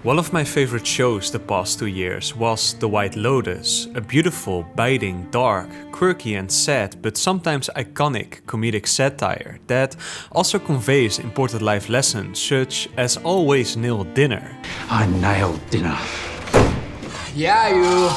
One of my favorite shows the past 2 years was The White Lotus, a beautiful, biting, dark, quirky and sad but sometimes iconic comedic satire that also conveys important life lessons such as always nail dinner. I nailed dinner. Yeah, you.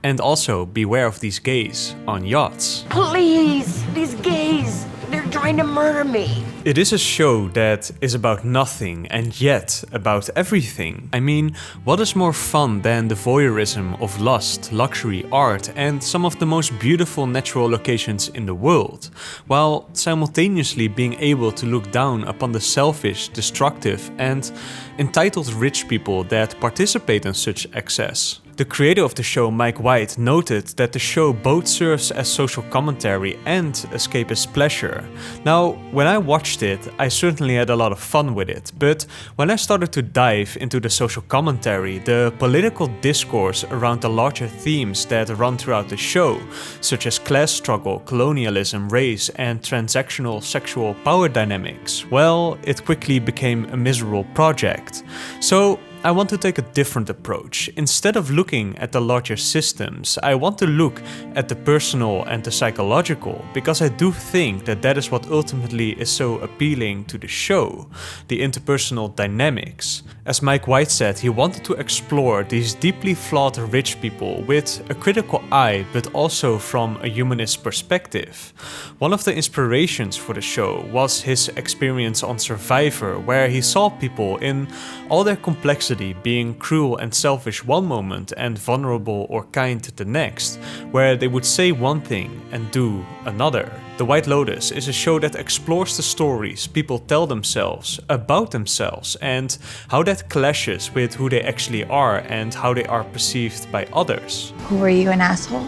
And also beware of these gays on yachts. Please, these gays, they're trying to murder me. It is a show that is about nothing and yet about everything. I mean, what is more fun than the voyeurism of lust, luxury, art and some of the most beautiful natural locations in the world, while simultaneously being able to look down upon the selfish, destructive and entitled rich people that participate in such excess. The creator of the show, Mike White, noted that the show both serves as social commentary and escapist pleasure. Now, when I watched it, I certainly had a lot of fun with it, but when I started to dive into the social commentary, the political discourse around the larger themes that run throughout the show, such as class struggle, colonialism, race, and transactional sexual power dynamics, well, it quickly became a miserable project. So, I want to take a different approach. Instead of looking at the larger systems, I want to look at the personal and the psychological, because I do think that that is what ultimately is so appealing to the show, the interpersonal dynamics. As Mike White said, he wanted to explore these deeply flawed rich people with a critical eye, but also from a humanist perspective. One of the inspirations for the show was his experience on Survivor, where he saw people in all their complexity being cruel and selfish one moment and vulnerable or kind the next, where they would say one thing and do another. The White Lotus is a show that explores the stories people tell themselves about themselves and how that clashes with who they actually are and how they are perceived by others. Were you an asshole?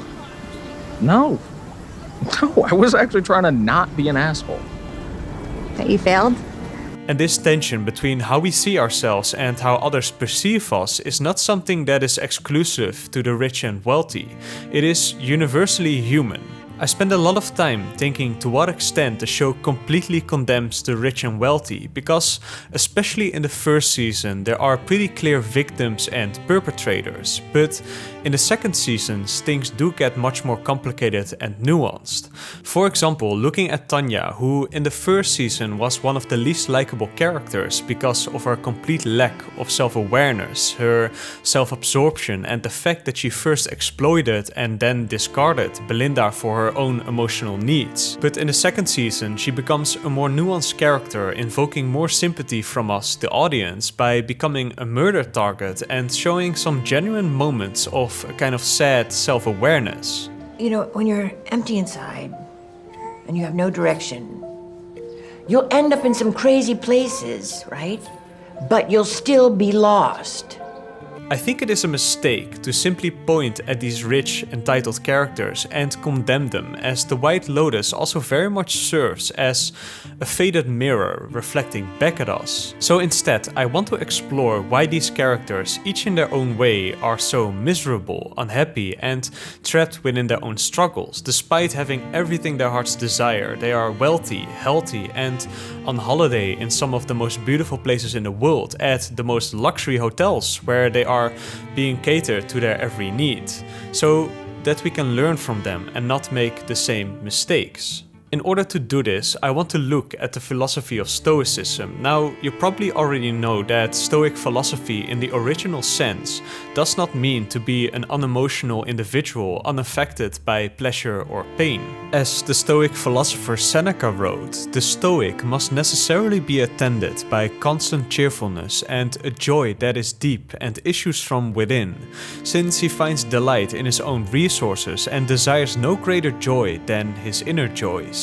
No, I was actually trying to not be an asshole. That you failed? And this tension between how we see ourselves and how others perceive us is not something that is exclusive to the rich and wealthy. It is universally human. I spend a lot of time thinking to what extent the show completely condemns the rich and wealthy, because especially in the first season there are pretty clear victims and perpetrators, but in the second seasons things do get much more complicated and nuanced. For example, looking at Tanya, who in the first season was one of the least likable characters because of her complete lack of self-awareness, her self-absorption and the fact that she first exploited and then discarded Belinda for her own emotional needs. But in the second season she becomes a more nuanced character, invoking more sympathy from us, the audience, by becoming a murder target and showing some genuine moments of a kind of sad self-awareness. You know, when you're empty inside and you have no direction, you'll end up in some crazy places, right? But you'll still be lost. I think it is a mistake to simply point at these rich, entitled characters and condemn them, as The White Lotus also very much serves as a faded mirror reflecting back at us. So instead, I want to explore why these characters, each in their own way, are so miserable, unhappy and trapped within their own struggles. Despite having everything their hearts desire, they are wealthy, healthy and on holiday in some of the most beautiful places in the world, at the most luxury hotels where they are being catered to their every need, so that we can learn from them and not make the same mistakes. In order to do this, I want to look at the philosophy of Stoicism. Now, you probably already know that Stoic philosophy in the original sense does not mean to be an unemotional individual unaffected by pleasure or pain. As the Stoic philosopher Seneca wrote, the Stoic must necessarily be attended by constant cheerfulness and a joy that is deep and issues from within, since he finds delight in his own resources and desires no greater joy than his inner joys.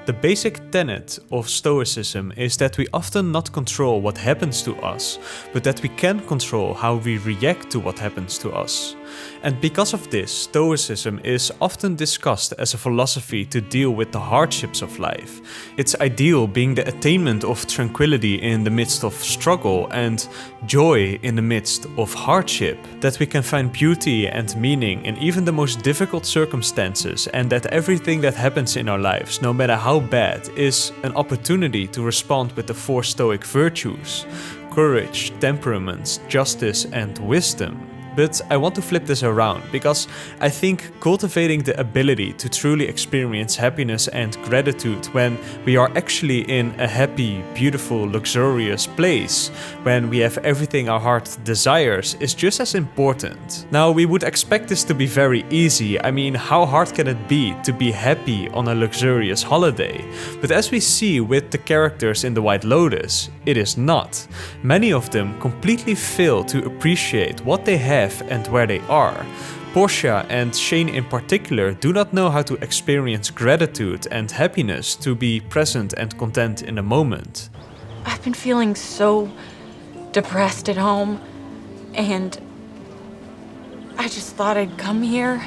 The basic tenet of Stoicism is that we often not control what happens to us, but that we can control how we react to what happens to us. And because of this, Stoicism is often discussed as a philosophy to deal with the hardships of life, its ideal being the attainment of tranquility in the midst of struggle and joy in the midst of hardship, that we can find beauty and meaning in even the most difficult circumstances, and that everything that happens in our lives, no matter how bad, is an opportunity to respond with the four Stoic virtues: courage, temperament, justice, and wisdom. But I want to flip this around, because I think cultivating the ability to truly experience happiness and gratitude when we are actually in a happy, beautiful, luxurious place, when we have everything our heart desires, is just as important. Now, we would expect this to be very easy. I mean, how hard can it be to be happy on a luxurious holiday? But as we see with the characters in the White Lotus, it is not. Many of them completely fail to appreciate what they have and where they are. Portia and Shane in particular do not know how to experience gratitude and happiness, to be present and content in the moment. I've been feeling so depressed at home, and I just thought I'd come here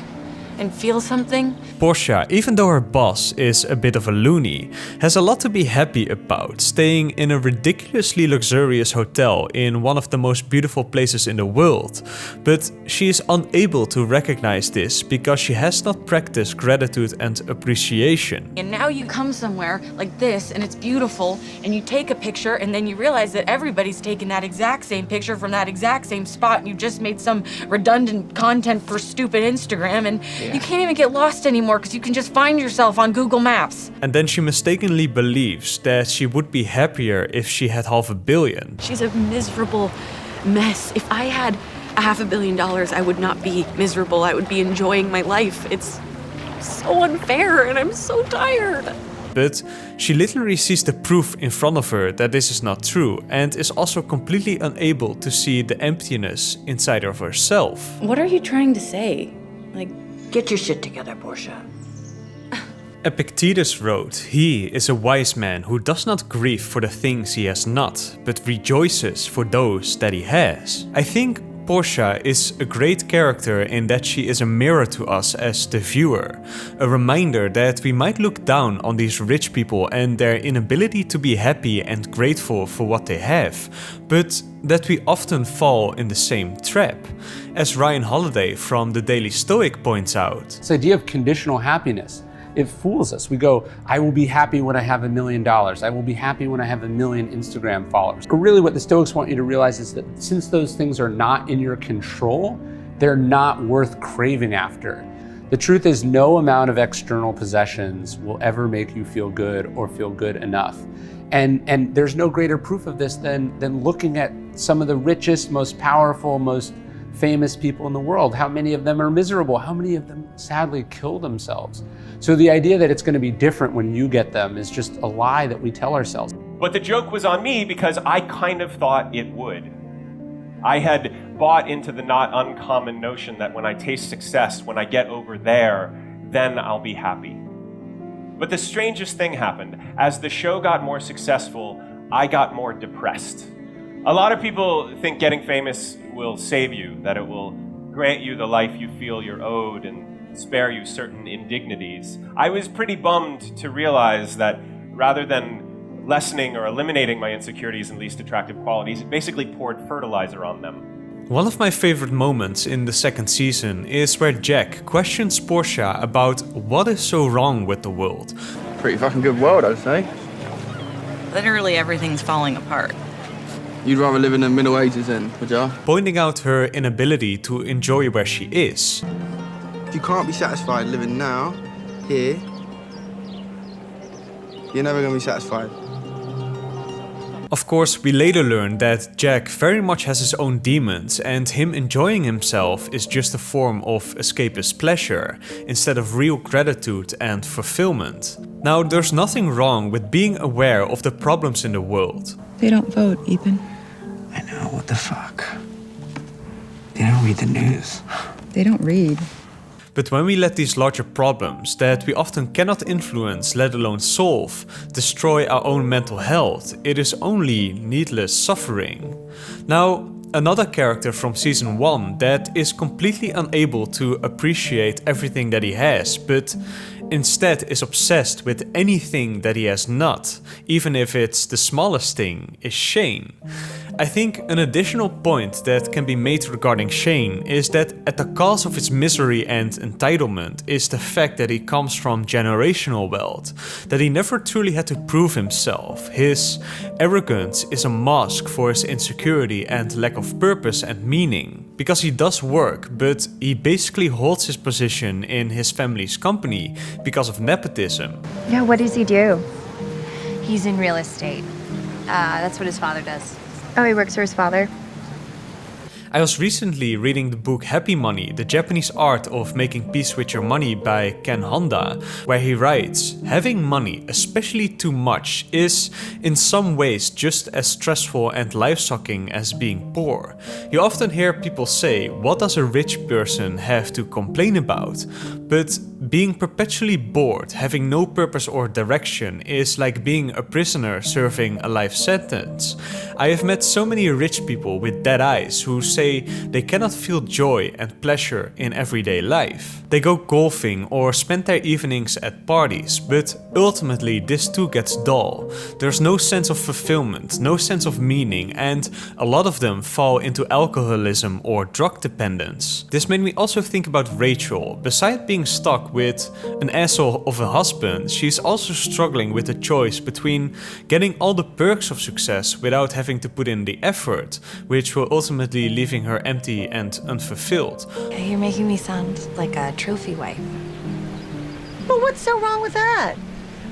and feel something. Portia, even though her boss is a bit of a loony, has a lot to be happy about, staying in a ridiculously luxurious hotel in one of the most beautiful places in the world. But she is unable to recognize this because she has not practiced gratitude and appreciation. And now you come somewhere like this and it's beautiful, and you take a picture, and then you realize that everybody's taken that exact same picture from that exact same spot, and you just made some redundant content for stupid Instagram, and you can't even get lost anymore because you can just find yourself on Google Maps. And then she mistakenly believes that she would be happier if she had $500 million. She's a miserable mess. If I had $500 million, I would not be miserable. I would be enjoying my life. It's so unfair, and I'm so tired. But she literally sees the proof in front of her that this is not true, and is also completely unable to see the emptiness inside of herself. What are you trying to say? Like, Get your shit together, Portia. Epictetus wrote, "He is a wise man who does not grieve for the things he has not, but rejoices for those that he has." I think Portia is a great character in that she is a mirror to us as the viewer, a reminder that we might look down on these rich people and their inability to be happy and grateful for what they have, but that we often fall in the same trap. As Ryan Holiday from The Daily Stoic points out, this idea of conditional happiness, it fools us. We go, I will be happy when I have $1 million. I will be happy when I have 1 million Instagram followers. But really what the Stoics want you to realize is that since those things are not in your control, they're not worth craving after. The truth is, no amount of external possessions will ever make you feel good or feel good enough. And there's no greater proof of this than looking at some of the richest, most powerful, most famous people in the world. How many of them are miserable? How many of them sadly kill themselves? So the idea that it's going to be different when you get them is just a lie that we tell ourselves. But the joke was on me because I kind of thought it would. I had bought into the not uncommon notion that when I taste success, when I get over there, then I'll be happy. But the strangest thing happened. As the show got more successful, I got more depressed. A lot of people think getting famous will save you, that it will grant you the life you feel you're owed and spare you certain indignities. I was pretty bummed to realize that rather than lessening or eliminating my insecurities and least attractive qualities, it basically poured fertilizer on them. One of my favorite moments in the second season is where Jack questions Portia about what is so wrong with the world. Pretty fucking good world, I'd say. literally everything's falling apart. You'd rather live in the Middle Ages then, would ya? Pointing out her inability to enjoy where she is. If you can't be satisfied living now, here, you're never gonna be satisfied. Of course, we later learn that Jack very much has his own demons, and him enjoying himself is just a form of escapist pleasure, instead of real gratitude and fulfillment. Now, there's nothing wrong with being aware of the problems in the world. They don't vote, Ethan. I know, what the fuck? They don't read the news. They don't read. But when we let these larger problems, that we often cannot influence, let alone solve, destroy our own mental health, it is only needless suffering. Now, another character from season 1 that is completely unable to appreciate everything that he has, but instead is obsessed with anything that he has not, even if it's the smallest thing, is Shane. I think an additional point that can be made regarding Shane is that at the cost of his misery and entitlement is the fact that he comes from generational wealth, that he never truly had to prove himself. His arrogance is a mask for his insecurity and lack of purpose and meaning. Because he does work, but he basically holds his position in his family's company because of nepotism. Yeah, what does he do? He's in real estate. That's what his father does. Oh, he works for his father? I was recently reading the book Happy Money, The Japanese Art of Making Peace with Your Money by Ken Honda, where he writes, having money, especially too much, is in some ways just as stressful and life-sucking as being poor. You often hear people say, what does a rich person have to complain about? But being perpetually bored, having no purpose or direction, is like being a prisoner serving a life sentence. I have met so many rich people with dead eyes who say they cannot feel joy and pleasure in everyday life. They go golfing or spend their evenings at parties, but ultimately this too gets dull. There's no sense of fulfillment, no sense of meaning, and a lot of them fall into alcoholism or drug dependence. This made me also think about Rachel. Besides being stuck with an asshole of a husband, she's also struggling with the choice between getting all the perks of success without having to put in the effort, which will ultimately leaving her empty and unfulfilled. You're making me sound like a trophy wife. Well, what's so wrong with that?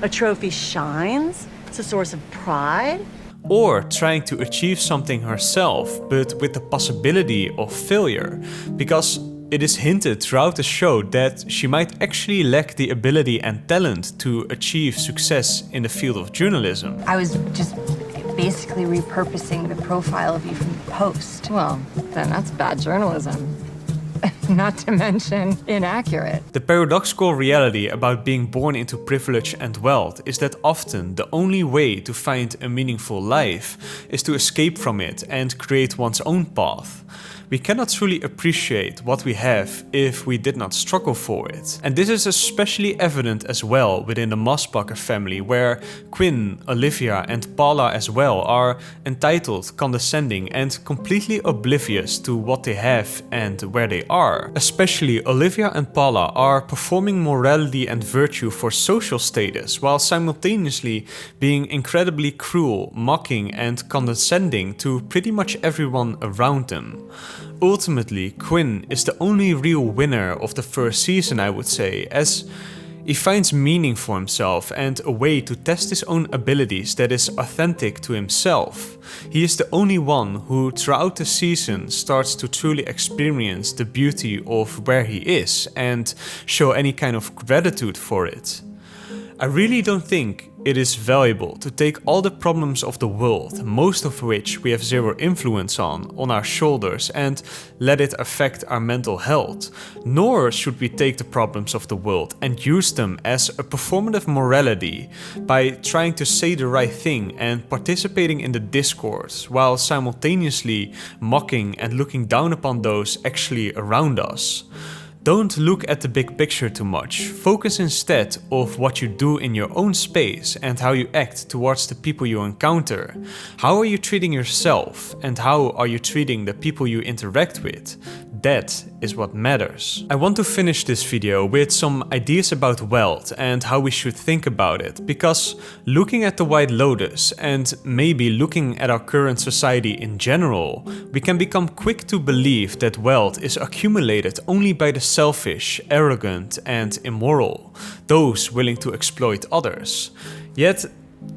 A trophy shines. It's a source of pride. Or trying to achieve something herself, but with the possibility of failure, because it is hinted throughout the show that she might actually lack the ability and talent to achieve success in the field of journalism. I was just basically repurposing the profile of you from the Post. Well, then that's bad journalism. Not to mention inaccurate. The paradoxical reality about being born into privilege and wealth is that often the only way to find a meaningful life is to escape from it and create one's own path. We cannot truly appreciate what we have if we did not struggle for it. And this is especially evident as well within the Mossbacher family, where Quinn, Olivia and Paula as well are entitled, condescending and completely oblivious to what they have and where they are. Especially Olivia and Paula are performing morality and virtue for social status, while simultaneously being incredibly cruel, mocking and condescending to pretty much everyone around them. Ultimately, Quinn is the only real winner of the first season, I would say, as he finds meaning for himself and a way to test his own abilities that is authentic to himself. He is the only one who throughout the season starts to truly experience the beauty of where he is and show any kind of gratitude for it. I really don't think it is valuable to take all the problems of the world, most of which we have zero influence on our shoulders and let it affect our mental health. Nor should we take the problems of the world and use them as a performative morality by trying to say the right thing and participating in the discourse while simultaneously mocking and looking down upon those actually around us. Don't look at the big picture too much. Focus instead on what you do in your own space and how you act towards the people you encounter. How are you treating yourself and how are you treating the people you interact with? That is what matters. I want to finish this video with some ideas about wealth and how we should think about it, because looking at the White Lotus and maybe looking at our current society in general, we can become quick to believe that wealth is accumulated only by the selfish, arrogant and immoral, those willing to exploit others. Yet,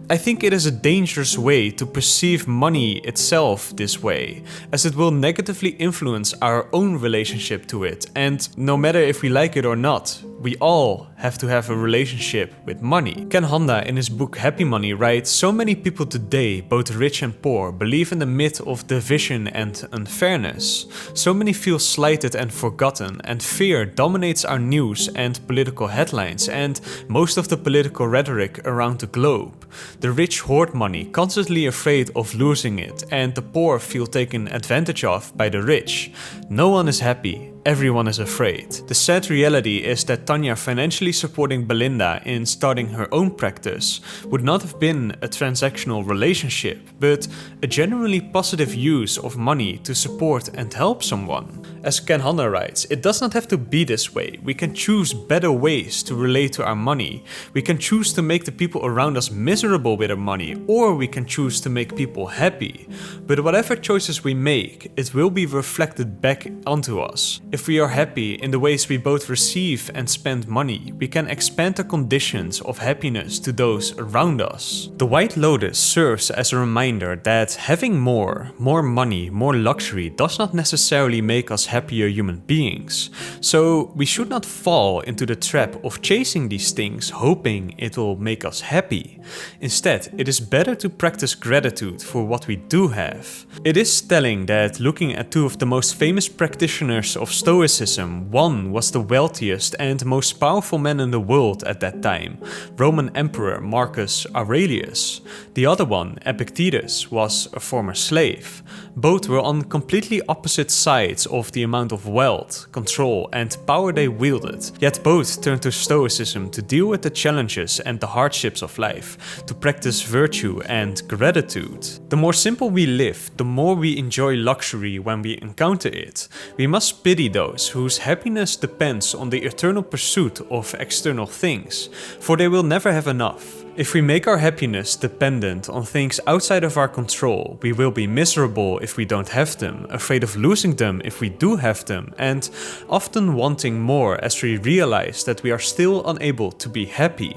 I think it is a dangerous way to perceive money itself this way, as it will negatively influence our own relationship to it, and no matter if we like it or not, we all have to have a relationship with money. Ken Honda in his book Happy Money writes, so many people today, both rich and poor, believe in the myth of division and unfairness. So many feel slighted and forgotten, and fear dominates our news and political headlines and most of the political rhetoric around the globe. The rich hoard money, constantly afraid of losing it, and the poor feel taken advantage of by the rich. No one is happy. everyone is afraid. The sad reality is that Tanya financially supporting Belinda in starting her own practice would not have been a transactional relationship, but a genuinely positive use of money to support and help someone. As Ken Hanna writes, it does not have to be this way. We can choose better ways to relate to our money. We can choose to make the people around us miserable with our money, or we can choose to make people happy. But whatever choices we make, it will be reflected back onto us. If we are happy in the ways we both receive and spend money, we can expand the conditions of happiness to those around us. The White Lotus serves as a reminder that having more money, more luxury does not necessarily make us happier human beings. So we should not fall into the trap of chasing these things hoping it will make us happy. Instead, it is better to practice gratitude for what we do have. It is telling that looking at two of the most famous practitioners of Stoicism, one was the wealthiest and most powerful man in the world at that time, Roman Emperor Marcus Aurelius. The other one, Epictetus, was a former slave. Both were on completely opposite sides of the amount of wealth, control and power they wielded, yet both turned to Stoicism to deal with the challenges and the hardships of life, to practice virtue and gratitude. The more simple we live, the more we enjoy luxury when we encounter it. We must pity those whose happiness depends on the eternal pursuit of external things, for they will never have enough. If we make our happiness dependent on things outside of our control, we will be miserable if we don't have them, afraid of losing them if we do have them, and often wanting more as we realize that we are still unable to be happy.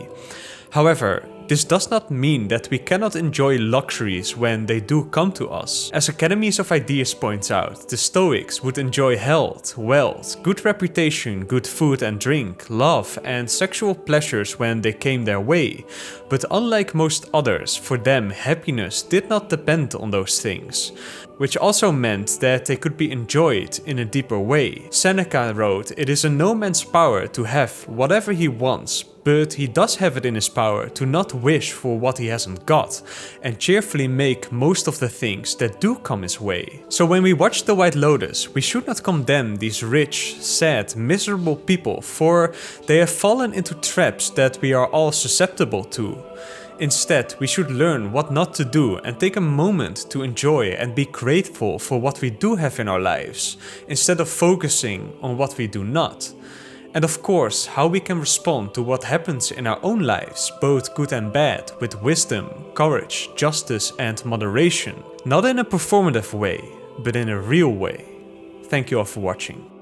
However, this does not mean that we cannot enjoy luxuries when they do come to us. As Academies of Ideas points out, the Stoics would enjoy health, wealth, good reputation, good food and drink, love and sexual pleasures when they came their way. But unlike most others, for them happiness did not depend on those things, which also meant that they could be enjoyed in a deeper way. Seneca wrote, "It is in no man's power to have whatever he wants, but he does have it in his power to not wish for what he hasn't got, and cheerfully make most of the things that do come his way." So when we watch The White Lotus, we should not condemn these rich, sad, miserable people, for they have fallen into traps that we are all susceptible to. Instead, we should learn what not to do and take a moment to enjoy and be grateful for what we do have in our lives, instead of focusing on what we do not. And of course, how we can respond to what happens in our own lives, both good and bad, with wisdom, courage, justice and moderation. Not in a performative way, but in a real way. Thank you all for watching.